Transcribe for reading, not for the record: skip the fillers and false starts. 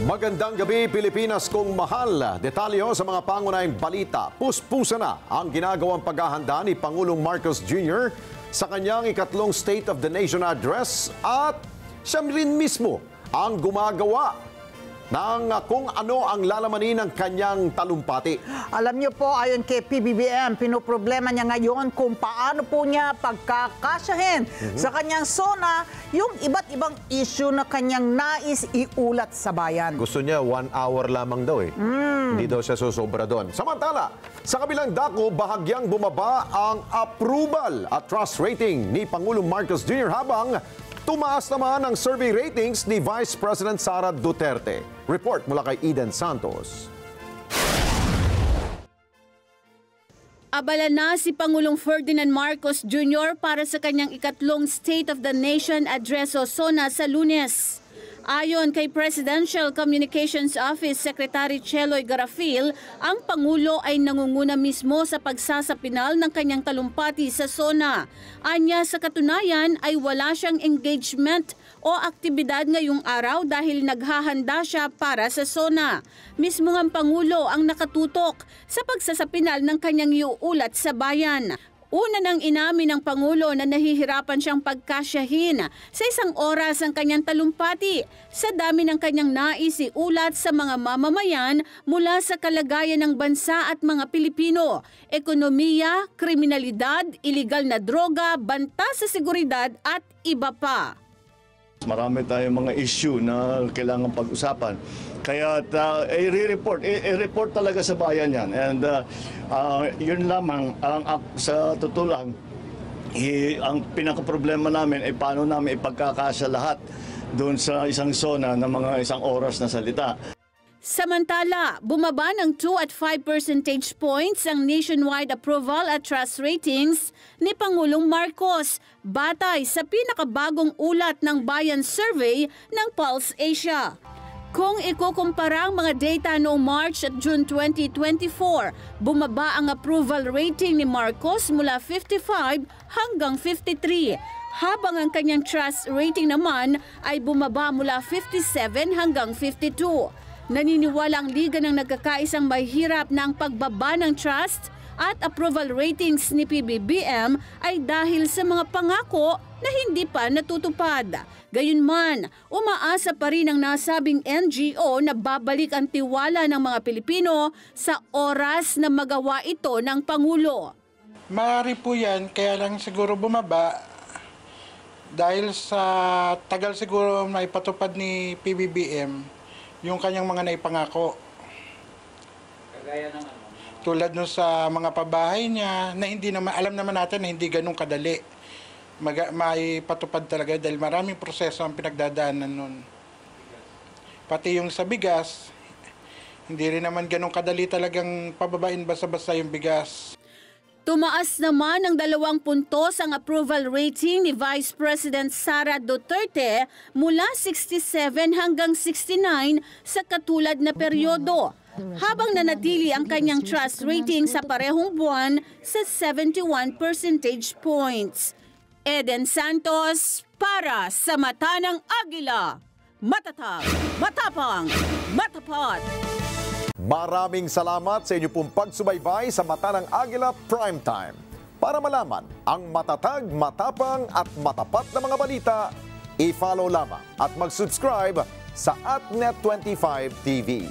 Magandang gabi, Pilipinas kong mahal. Detalyo sa mga pangunahing balita. Puspusa na ang ginagawang paghahanda ni Pangulong Marcos Jr. sa kanyang ikatlong State of the Nation Address at siya rin mismo ang gumagawa ng kung ano ang lalamanin ng kanyang talumpati. Alam niyo po, ayon kay PBBM, pinoproblema niya ngayon kung paano po niya pagkakasyahin sa kanyang SONA yung iba't ibang issue na kanyang nais iulat sa bayan. Gusto niya 1 hour lamang daw eh. Hindi daw siya susobra doon. Samantala, sa kabilang dako, bahagyang bumaba ang approval at trust rating ni Pangulong Marcos Jr. habang tumaas naman ang survey ratings ni Vice President Sara Duterte. Report mula kay Eden Santos. Abala na si Pangulong Ferdinand Marcos Jr. para sa kanyang ikatlong State of the Nation Address o SONA sa Lunes. Ayon kay Presidential Communications Office Secretary Cheloy Garafil, ang Pangulo ay nangunguna mismo sa pagsasapinal ng kanyang talumpati sa SONA. Anya sa katunayan ay wala siyang engagement o aktibidad ngayong araw dahil naghahanda siya para sa SONA. Mismo ang Pangulo ang nakatutok sa pagsasapinal ng kanyang iuulat sa bayan. Una nang inamin ng Pangulo na nahihirapan siyang pagkasyahin sa isang oras ang kanyang talumpati sa dami ng kanyang nais iulat sa mga mamamayan mula sa kalagayan ng bansa at mga Pilipino, ekonomiya, kriminalidad, iligal na droga, banta sa seguridad at iba pa. Marami tayong mga issue na kailangan pag-usapan. Kaya i-report talaga sa bayan yan. And yun lamang, sa totoo lang, ang pinaka-problema namin ay paano namin ipagkakasya lahat doon sa isang SONA ng mga isang oras na salita. Samantala, bumaba ng 2 at 5 percentage points ang nationwide approval at trust ratings ni Pangulong Marcos batay sa pinakabagong ulat ng Bayan Survey ng Pulse Asia. Kung ikukumpara ang mga data noong March at June 2024, bumaba ang approval rating ni Marcos mula 55 hanggang 53, habang ang kanyang trust rating naman ay bumaba mula 57 hanggang 52. Naniniwala ang Liga ng Nagkakaisang Mahirap na ang pagbaba ng trust at approval ratings ni PBBM ay dahil sa mga pangako na hindi pa natutupad. Gayunman, umaasa pa rin ang nasabing NGO na babalik ang tiwala ng mga Pilipino sa oras na magawa ito ng Pangulo. Maaari po yan, kaya lang siguro bumaba dahil sa tagal siguro na ipatupad ni PBBM yung kanyang mga naipangako. Kagaya ng ano? Tulad nun sa mga pabahay niya na hindi naman, alam naman natin na hindi ganun kadali. May patupad talaga dahil maraming proseso ang pinagdadaanan nun. Pati yung sa bigas, hindi rin naman ganun kadali talagang pababain basta-basta yung bigas. Tumaas naman ng 2 puntos ang approval rating ni Vice President Sara Duterte mula 67 hanggang 69 sa katulad na peryodo, habang nanatili ang kanyang trust rating sa parehong buwan sa 71 percentage points. Eden Santos para sa Mata ng Agila. Matatag, matapang, matapat. Maraming salamat sa inyo pong pagsubaybay sa Mata ng Agila Primetime. Para malaman ang matatag, matapang at matapat na mga balita, i-follow lamang at mag-subscribe sa @Net25 TV.